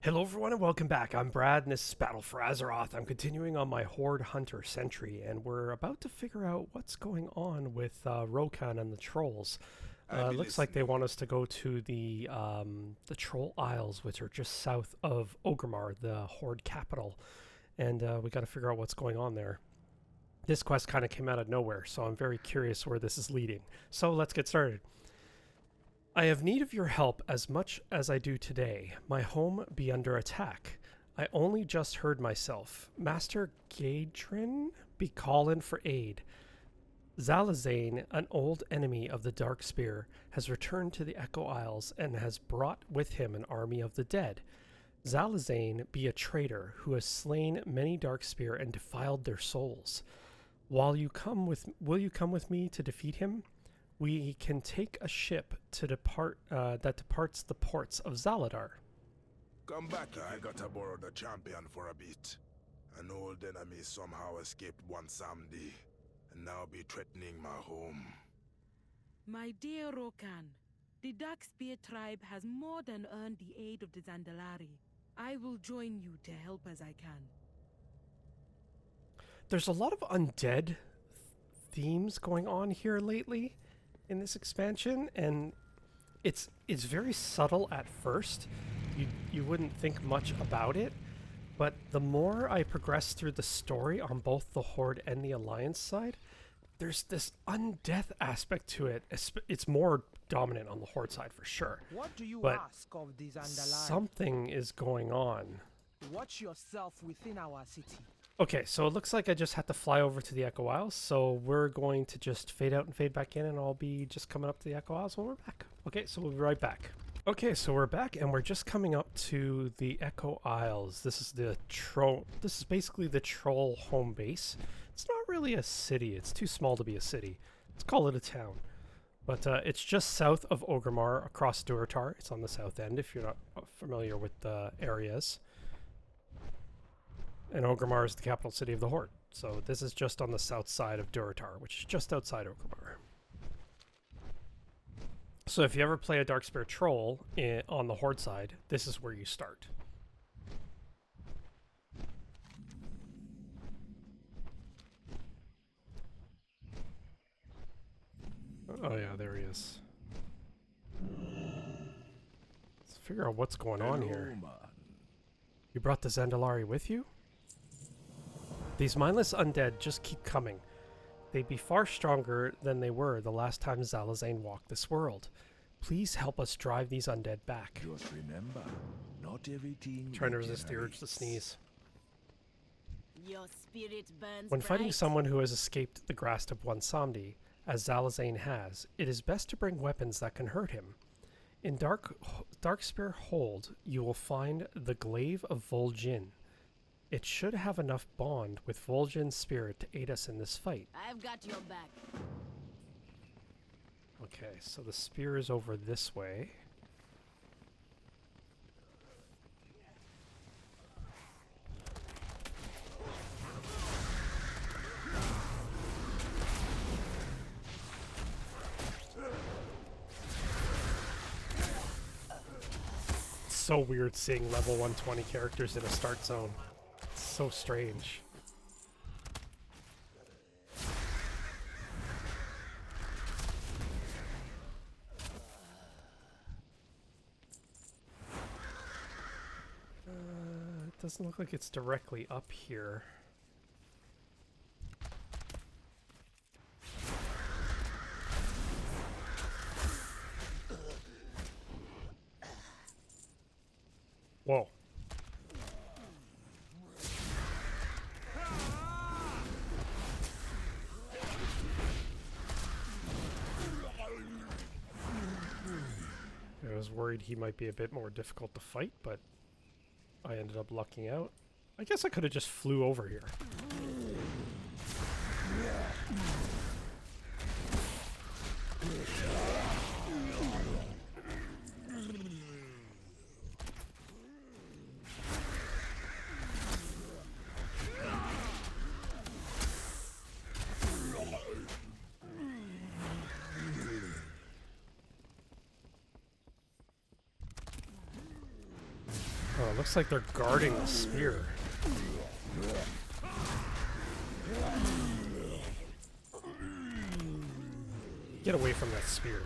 Hello everyone and welcome back. I'm Brad and this is Battle for Azeroth. I'm continuing on my Horde Hunter Sentry and we're about to figure out what's going on with Rokan and the trolls. Looks like they want us to go to the Troll Isles, which are just south of Orgrimmar, the Horde capital. And we got to figure out what's going on there. This quest kind of came out of nowhere, so I'm very curious where this is leading. So let's get started. I have need of your help as much as I do today. My home be under attack. I only just heard myself. Master Gadrin be callin' for aid. Zalazane, an old enemy of the Dark Spear, has returned to the Echo Isles and has brought with him an army of the dead. Zalazane be a traitor who has slain many Dark Spear and defiled their souls. Will you come with me to defeat him? We can take a ship to that departs the ports of Zaladar. Come back, I gotta borrow the champion for a bit. An old enemy somehow escaped one Samedi, and now be threatening my home. My dear Rokan, the Darkspear tribe has more than earned the aid of the Zandalari. I will join you to help as I can. There's a lot of undead themes going on here lately in this expansion, and it's very subtle at first. You wouldn't think much about it, but the more I progress through the story on both the Horde and the Alliance side, there's this undeath aspect to it. It's more dominant on the Horde side for sure. What do you But ask of these Andalai? something is going on. Watch yourself within our city. Okay, so it looks like I just had to fly over to the Echo Isles, so we're going to just fade out and fade back in, and I'll be just coming up to the Echo Isles when we're back. Okay, so we'll be right back. Okay, so we're back, and we're just coming up to the Echo Isles. This is This is basically the troll home base. It's not really a city. It's too small to be a city. Let's call it a town. But it's just south of Orgrimmar, across Durotar. It's on the south end, if you're not familiar with the areas. And Orgrimmar is the capital city of the Horde. So this is just on the south side of Durotar, which is just outside Orgrimmar. So if you ever play a Darkspear troll on the Horde side, this is where you start. Oh yeah, there he is. Let's figure out what's going on here. You brought the Zandalari with you? These mindless undead just keep coming. They'd be far stronger than they were the last time Zalazane walked this world. Please help us drive these undead back. Just remember, not everything. Trying to resist the urge to sneeze. Your spirit burns When fighting bright. someone who has escaped the grasp of one Samedi, as Zalazane has, it is best to bring weapons that can hurt him. In Darkspear Hold, you will find the Glaive of Vol'Jin. It should have enough bond with Voljin's spirit to aid us in this fight. I've got your back. Okay, so the spear is over this way. It's so weird seeing level 120 characters in a start zone. It's so strange. It doesn't look like it's directly up here. Whoa. I was worried he might be a bit more difficult to fight, but I ended up lucking out. I guess I could have just flew over here. looks like they're guarding the spear. Get away from that spear.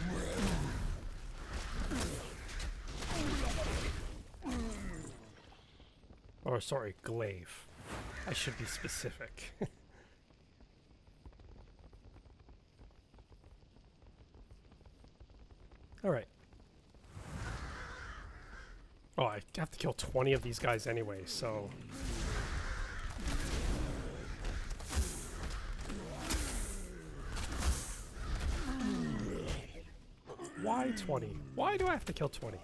Or sorry, glaive. I should be specific. Alright. Oh, I have to kill 20 of these guys anyway, so... Why 20? Why do I have to kill 20?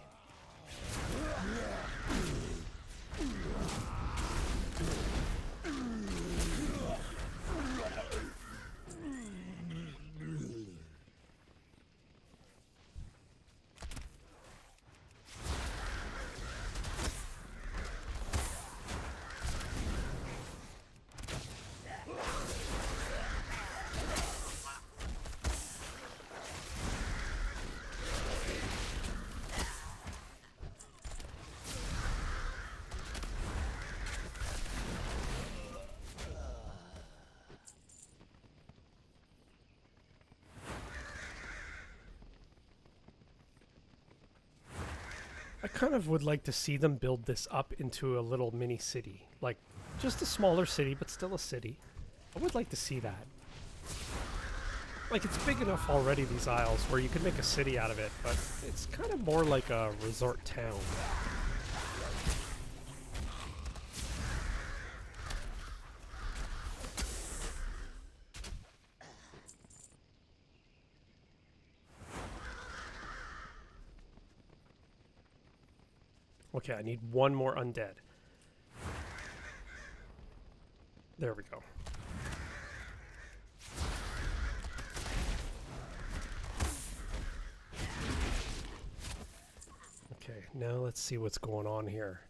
I kind of would like to see them build this up into a little mini city. Like, just a smaller city, but still a city. I would like to see that. Like, it's big enough already, these isles, where you could make a city out of it, but it's kind of more like a resort town. Okay, I need one more undead. There we go. Okay, now let's see what's going on here.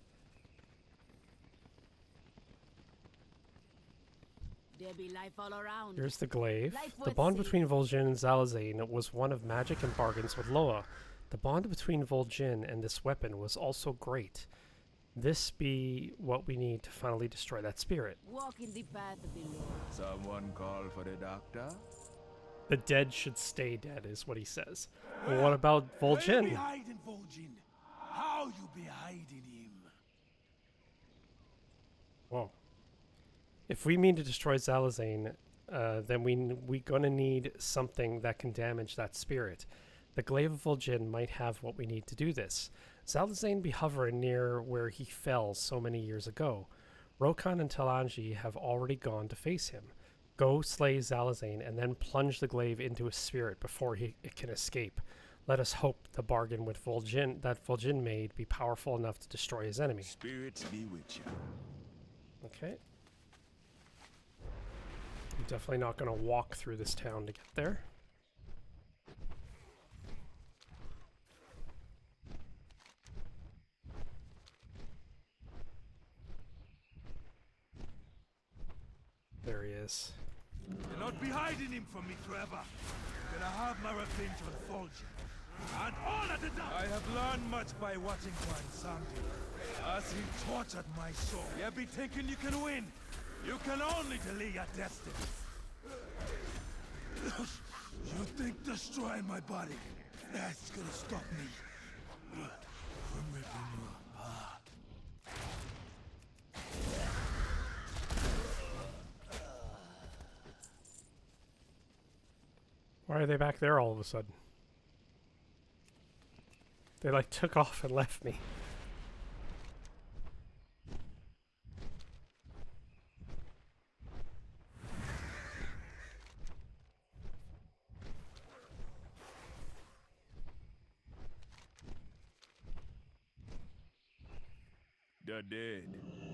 There be life all around. Here's the glaive. Life The worth bond seeing. between Vol'Jin and Zalazane was one of magic and bargains with Loa. The bond between Vol'Jin and this weapon was also great. This be what we need to finally destroy that spirit. Walk in the path of the Lord. Someone call for the doctor? The dead should stay dead, is what he says. Well, what about Where you Vol'Jin? be hiding, Vol'Jin? How you be hiding him? Whoa. If we mean to destroy Zalazane, then we gonna need something that can damage that spirit. The glaive of Vol'Jin might have what we need to do this. Zalazane be hovering near where he fell so many years ago. Rokan and Talanji have already gone to face him. Go slay Zalazane and then plunge the glaive into his spirit before it can escape. Let us hope the bargain with Vol'Jin that Vol'Jin made be powerful enough to destroy his enemy. Spirits be with you. Okay. I'm definitely not going to walk through this town to get there. There he is. You'll not be hiding him from me forever. I'm gonna have my revenge on Vol'Jin. And all of the dark. I have learned much by watching Quan Samdi. As he tortured my soul. You be thinking you can win. You can only delay your destiny. You think destroying my body, that's gonna stop me from ripping you apart? Why are they back there all of a sudden? They like took off and left me. The dead,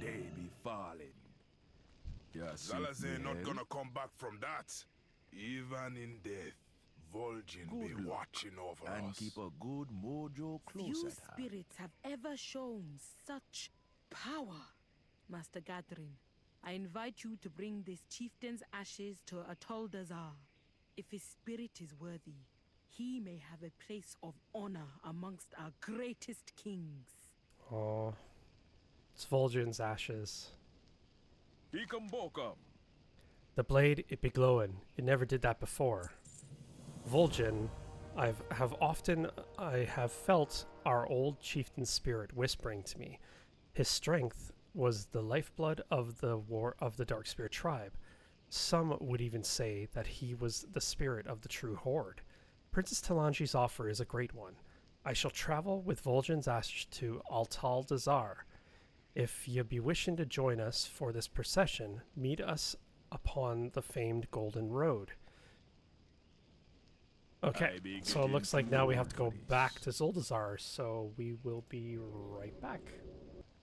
they be falling. Zalazane not gonna come back from that. Even in death, Vol'Jin be Good luck. watching over And us. keep a good mojo close Few at hand. spirits have ever shown such power. Master Gathrin, I invite you to bring this chieftain's ashes to Atol Dazar. If his spirit is worthy, he may have a place of honor amongst our greatest kings. Oh. It's Vol'Jin's ashes. He come bokum. The blade, it be glowing. It never did that before. Vol'Jin, I have felt our old chieftain's spirit whispering to me. His strength was the lifeblood of the Dark Spirit tribe. Some would even say that he was the spirit of the true Horde. Princess Talanji's offer is a great one. I shall travel with Vol'Jin's ashes to Altal Dazar. If ye be wishing to join us for this procession, meet us upon the famed Golden Road. Okay, so it looks like now we have to go back to Zuldazar, so we will be right back.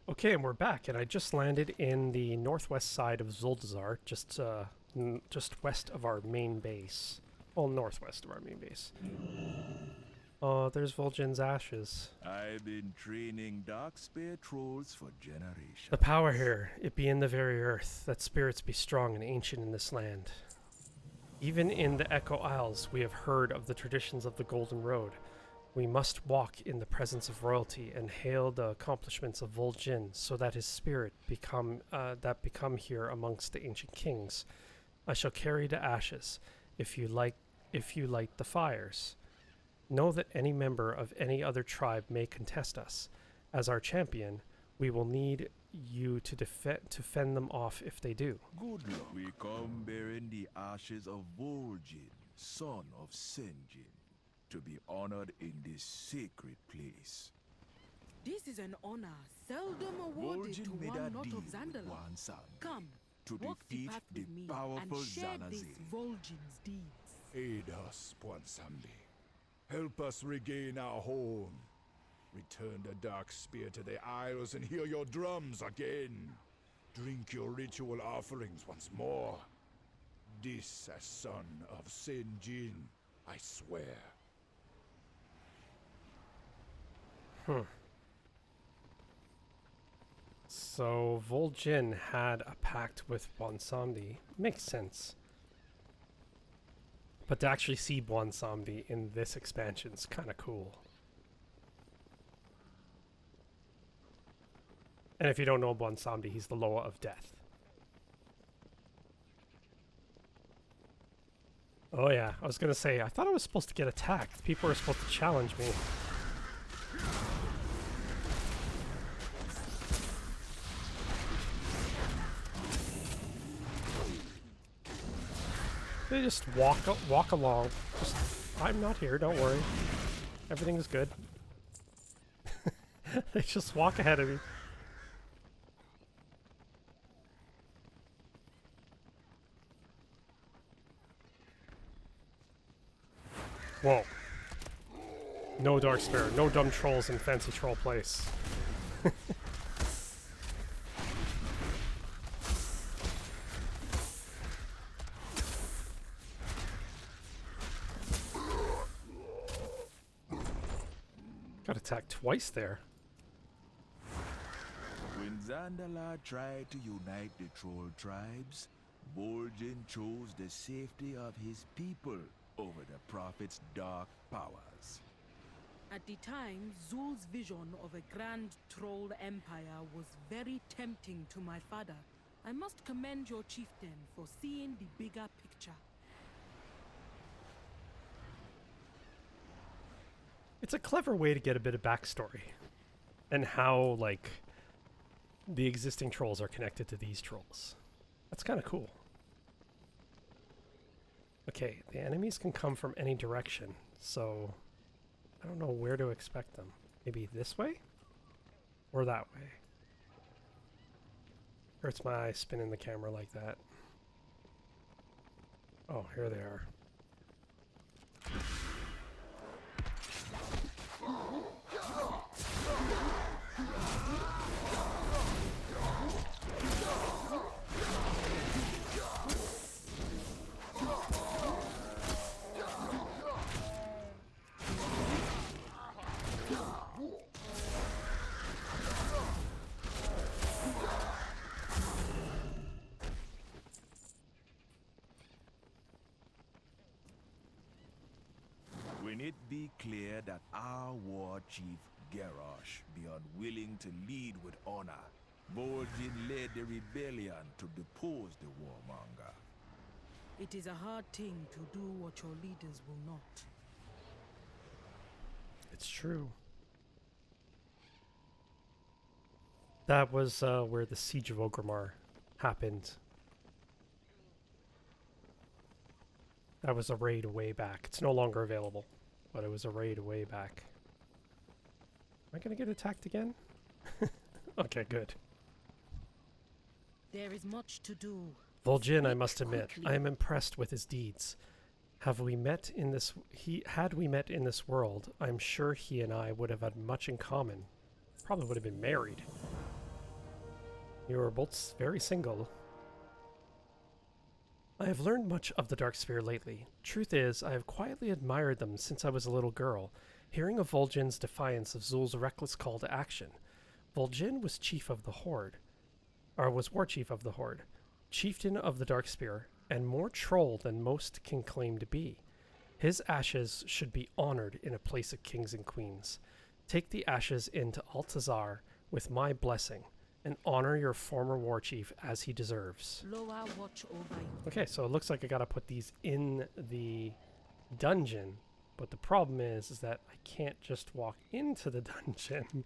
Okay, and we're back, and I just landed in the northwest side of Zuldazar, just west of our main base. Well, northwest of our main base. Oh, there's Vol'Jin's ashes. I've been training Darkspear trolls for generations. The power here, it be in the very earth, that spirits be strong and ancient in this land. Even in the Echo Isles, we have heard of the traditions of the Golden Road. We must walk in the presence of royalty and hail the accomplishments of Vol'Jin, so that his spirit become here amongst the ancient kings. I shall carry the ashes, if you light the fires. Know that any member of any other tribe may contest us. As our champion, we will need you to fend them off if they do. Good luck. We come bearing the ashes of Vol'Jin, son of Sinjin, to be honored in this sacred place. This is an honor seldom awarded to Vol'Jin made one a not deal of with Zandala. one son Come, to walk the defeat path the with me powerful and share this Zalazane. Vol'Jin's deeds. Aid us, Bwansamdi. Help us regain our home. Return the Dark Spear to the Isles and hear your drums again. Drink your ritual offerings once more. This as son of Sinjin, I swear. So Vol'Jin had a pact with Bwansamdi. Makes sense. But to actually see Bwansamdi in this expansion is kind of cool. And if you don't know Bwansamdi, he's the Loa of Death. Oh yeah, I was gonna say, I thought I was supposed to get attacked. People were supposed to challenge me. They just walk along. Just, I'm not here, don't worry. Everything is good. They just walk ahead of me. Whoa. No Dark Spirit, no dumb trolls in Fancy Troll Place. Got attacked twice there. When Zandala tried to unite the troll tribes, Vol'Jin chose the safety of his people over the prophet's dark powers. At the time, Zul's vision of a grand troll empire was very tempting to my father. I must commend your chieftain for seeing the bigger picture. It's a clever way to get a bit of backstory. And how, like, the existing trolls are connected to these trolls. That's kind of cool. Okay, the enemies can come from any direction, so I don't know where to expect them. Maybe this way? Or that way? Hurts my eye spinning the camera like that. Oh, here they are. When it be clear that our war chief Garrosh be unwilling to lead with honor, Vol'Jin led the rebellion to depose the warmonger. It is a hard thing to do what your leaders will not. It's true. That was where the Siege of Orgrimmar happened. That was a raid way back. It's no longer available, but it was a raid way back. Am I gonna get attacked again? Okay, good. There is much to do. Vol'Jin, I must admit, I am impressed with his deeds. Had we met in this world, I'm sure he and I would have had much in common. Probably would have been married. You are both very single. I have learned much of the Darkspear lately. Truth is, I have quietly admired them since I was a little girl, hearing of Vol'Jin's defiance of Zul's reckless call to action. Vol'Jin was chief of the Horde, or was war chief of the Horde, chieftain of the Darkspear, and more troll than most can claim to be. His ashes should be honored in a place of kings and queens. Take the ashes into Altazar with my blessing, and honor your former war chief as he deserves. Loa watch over you. Okay, so it looks like I gotta put these in the dungeon, but the problem is that I can't just walk into the dungeon.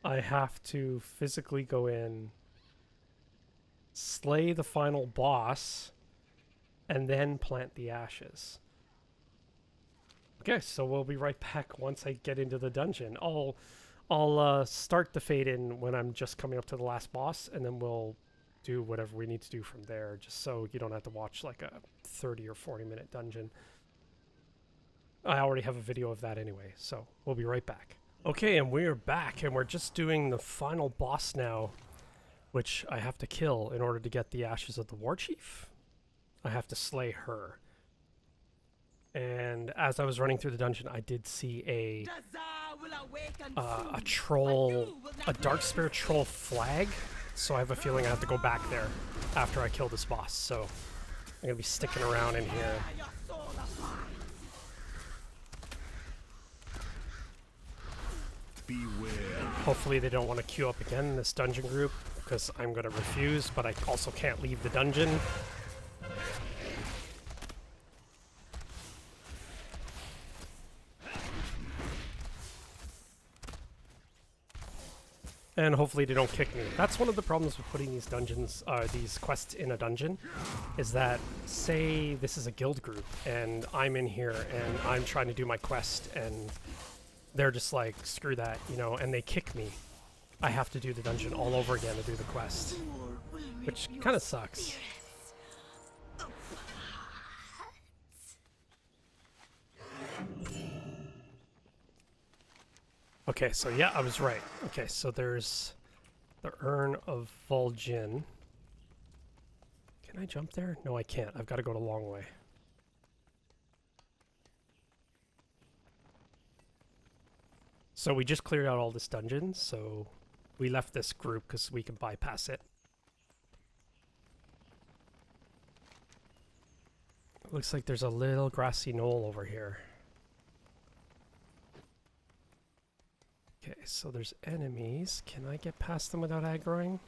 I have to physically go in, slay the final boss, and then plant the ashes. Okay, so we'll be right back once I get into the dungeon. I'll start the fade in when I'm just coming up to the last boss, and then we'll do whatever we need to do from there, just so you don't have to watch like a 30 or 40-minute dungeon. I already have a video of that anyway, so we'll be right back. Okay, and we're back, and we're just doing the final boss now, which I have to kill in order to get the ashes of the war chief. I have to slay her. And as I was running through the dungeon, I did see a troll, a Darkspear troll flag. So I have a feeling I have to go back there after I kill this boss. So I'm gonna be sticking around in here. Beware. Hopefully they don't want to queue up again in this dungeon group, because I'm gonna refuse, but I also can't leave the dungeon. And hopefully they don't kick me. That's one of the problems with putting these dungeons, these quests in a dungeon, is that, say this is a guild group, and I'm in here, and I'm trying to do my quest, and they're just like, screw that, you know, and they kick me. I have to do the dungeon all over again to do the quest, which kind of sucks. Okay, so yeah, I was right. Okay, so there's the Urn of Vol'Jin. Can I jump there? No, I can't. I've got to go the long way. So we just cleared out all this dungeon, so we left this group because we can bypass it. Looks like there's a little grassy knoll over here. Okay, so there's enemies. Can I get past them without aggroing?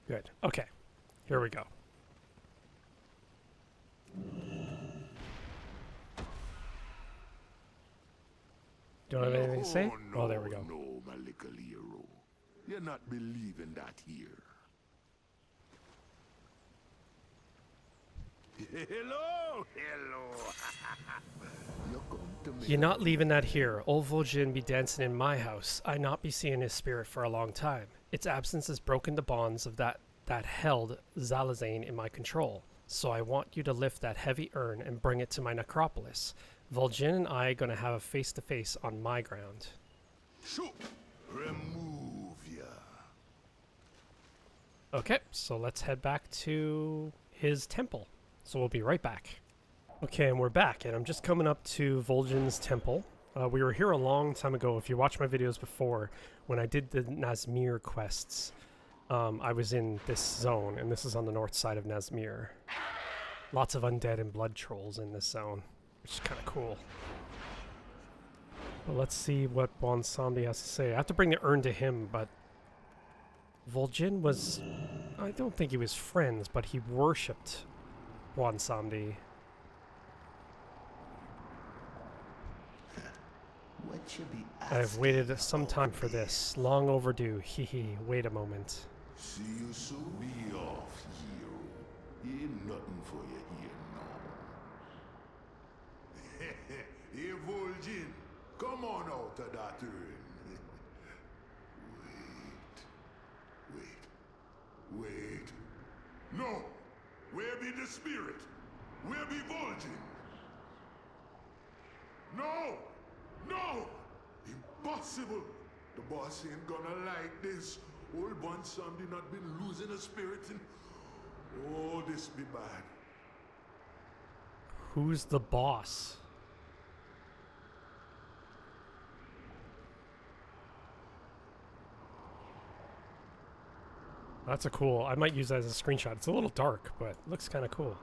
Good. Okay. Here we go. Don't have anything to say? Oh, there we go. No, my little hero. You're not believing that here. Hello, hello. You come to me. You're not leaving that here. Old Vol'Jin be dancing in my house. I not be seeing his spirit for a long time. Its absence has broken the bonds of that held Zalazane in my control. So I want you to lift that heavy urn and bring it to my necropolis. Vol'Jin and I are gonna have a face-to-face on my ground. Shoot. Remove ya. Okay, so let's head back to his temple. So we'll be right back. Okay, and we're back, and I'm just coming up to Vol'Jin's temple. We were here a long time ago. If you watched my videos before, when I did the Nazmir quests, I was in this zone, and this is on the north side of Nazmir. Lots of undead and blood trolls in this zone, which is kind of cool. Well, let's see what Bonsombi has to say. I have to bring the urn to him, but Vol'Jin was... I don't think he was friends, but he worshipped Bonsombi. What you be I've waited some time for this. Long overdue. Hehe. Wait a moment. See you soon. Be off, hero. Ain't nothing for you here now. Hey, Voljin, come on out of that urn. Wait. No! Where be the spirit? Where be Vol'Jin? No! No! Impossible! The boss ain't gonna like this. Old Bonsombi not been losing a spirit in... Oh, this be bad. Who's the boss? That's a cool... I might use that as a screenshot. It's a little dark, but it looks kind of cool.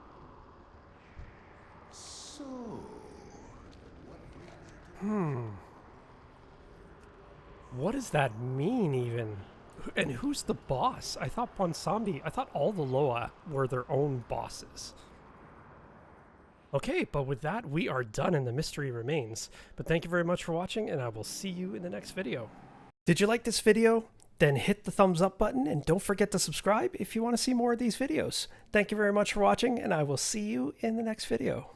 So... What does that mean, even? And who's the boss? I thought Bonsombi... I thought all the Loa were their own bosses. Okay, but with that, we are done and the mystery remains. But thank you very much for watching, and I will see you in the next video. Did you like this video? Then hit the thumbs up button, and don't forget to subscribe if you want to see more of these videos. Thank you very much for watching, and I will see you in the next video.